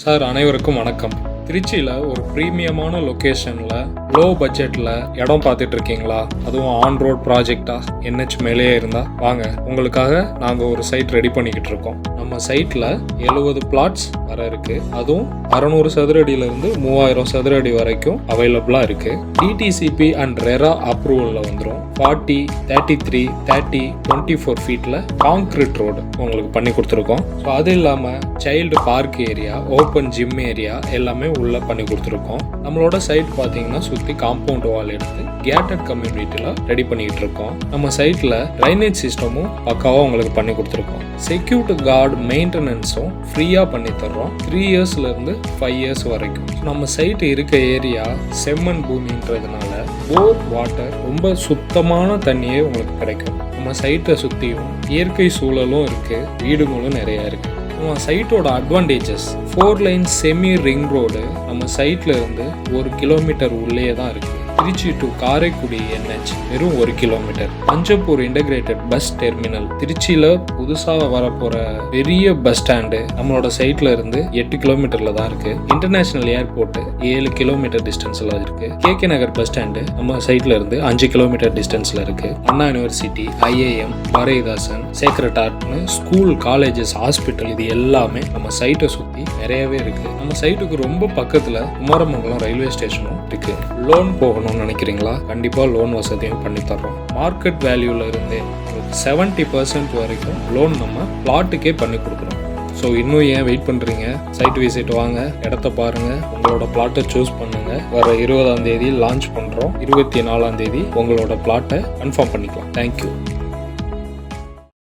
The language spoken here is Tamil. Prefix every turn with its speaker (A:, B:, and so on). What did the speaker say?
A: சார், அனைவருக்கும் வணக்கம். திருச்சியில் ஒரு ப்ரீமியமான லொக்கேஷனில் லோ பட்ஜெட்டில் இடம் பார்த்துட்டு இருக்கீங்களா? அதுவும் ஆன் ரோட் ப்ராஜெக்டாக NH மேலேயே இருந்தால் வாங்க, உங்களுக்காக நாங்கள் ஒரு சைட் ரெடி பண்ணிக்கிட்டு இருக்கோம். நம்ம சைட்டில் 70 பிளாட்ஸ் வர இருக்குது. அதுவும் 600 சதுர அடியிலிருந்து 3000 சதுர அடி வரைக்கும் அவைலபிளாக இருக்குது. DTCP அண்ட் ரெரா அப்ரூவலில் வந்துடும். 40, 33, 30, 24 ஃபீட்டில் கான்கிரீட் ரோடு உங்களுக்கு பண்ணி கொடுத்துருக்கோம். ஸோ அது இல்லாமல் child park area, open gym area எல்லாமே உள்ள பண்ணி கொடுத்துருக்கோம். நம்மளோட சைட் பார்த்தீங்கன்னா சுற்றி காம்பவுண்ட் வால் எடுத்து கேட்டட் கம்யூனிட்டியில் ரெடி பண்ணிக்கிட்டு இருக்கோம். நம்ம சைட்டில் ட்ரைனேஜ் சிஸ்டமும் பக்காவாக உங்களுக்கு பண்ணி கொடுத்துருக்கோம். செக்யூரிட்டி கார்டு மெயின்டெனன்ஸும் ஃப்ரீயாக பண்ணி தர்றோம். 3 இயர்ஸ்லேருந்து 5 இயர்ஸ் வரைக்கும். நம்ம சைட்டு இருக்க ஏரியா செம்மண் பூமின்றதுனால போர் வாட்டர் ரொம்ப சுத்தமான தண்ணியே உங்களுக்கு கிடைக்கும். நம்ம சைட்டை சுற்றியும் இயற்கை சூழலும் இருக்குது, வீடுகளும் நிறையா இருக்குது. நம்ம சைட்டோட advantages 4 line semi ring road நம்ம சைட்ல இருந்து 1 கிலோமீட்டர் உள்ளே தான் இருக்கு. திருச்சி டு காரைக்குடி NH வெறும் 1 kilometre. Panjappur integrated bus terminal, திருச்சியில புதுசா வரப்போற பெரிய பஸ் ஸ்டாண்டு நம்மளோட சைட்ல இருந்து 8 கிலோமீட்டர்ல தான் இருக்கு. இன்டர்நேஷனல் ஏர்போர்ட் 7 கிலோமீட்டர் டிஸ்டன்ஸ்ல இருக்கு. KK நகர் பஸ் ஸ்டாண்டு நம்ம சைட்ல இருந்து 5 கிலோமீட்டர் டிஸ்டன்ஸ்ல இருக்கு. Anna university, IIM, Bharathidasan, sacred ஆர்ட்னு ஸ்கூல், காலேஜஸ், ஹாஸ்பிட்டல் இது எல்லாமே நம்ம சைட்டை சுத்தி நிறையவே இருக்கு. நம்ம சைட்டுக்கு ரொம்ப பக்கத்துல குமாரமங்கலம் ரயில்வே ஸ்டேஷனும் இருக்கு. லோன் போகணும்னு நினைக்கிறீங்களா? கண்டிப்பா லோன் வசதியும் பண்ணி தர்றோம். மார்க்கெட் வேல்யூல இருந்தே 70% வரைக்கும் லோன் நம்ம பிளாட்டுக்கே பண்ணி கொடுக்குறோம். ஸோ இன்னும் ஏன் வெயிட் பண்ணுறீங்க? சைட் விசிட் வாங்க, இடத்த பாருங்க, உங்களோட பிளாட்டை சூஸ் பண்ணுங்க. வர 20ஆம் தேதி லான்ச் பண்ணுறோம். 24ஆம் தேதி உங்களோட பிளாட்டை கன்ஃபார்ம் பண்ணிக்கலாம். தேங்க்யூ.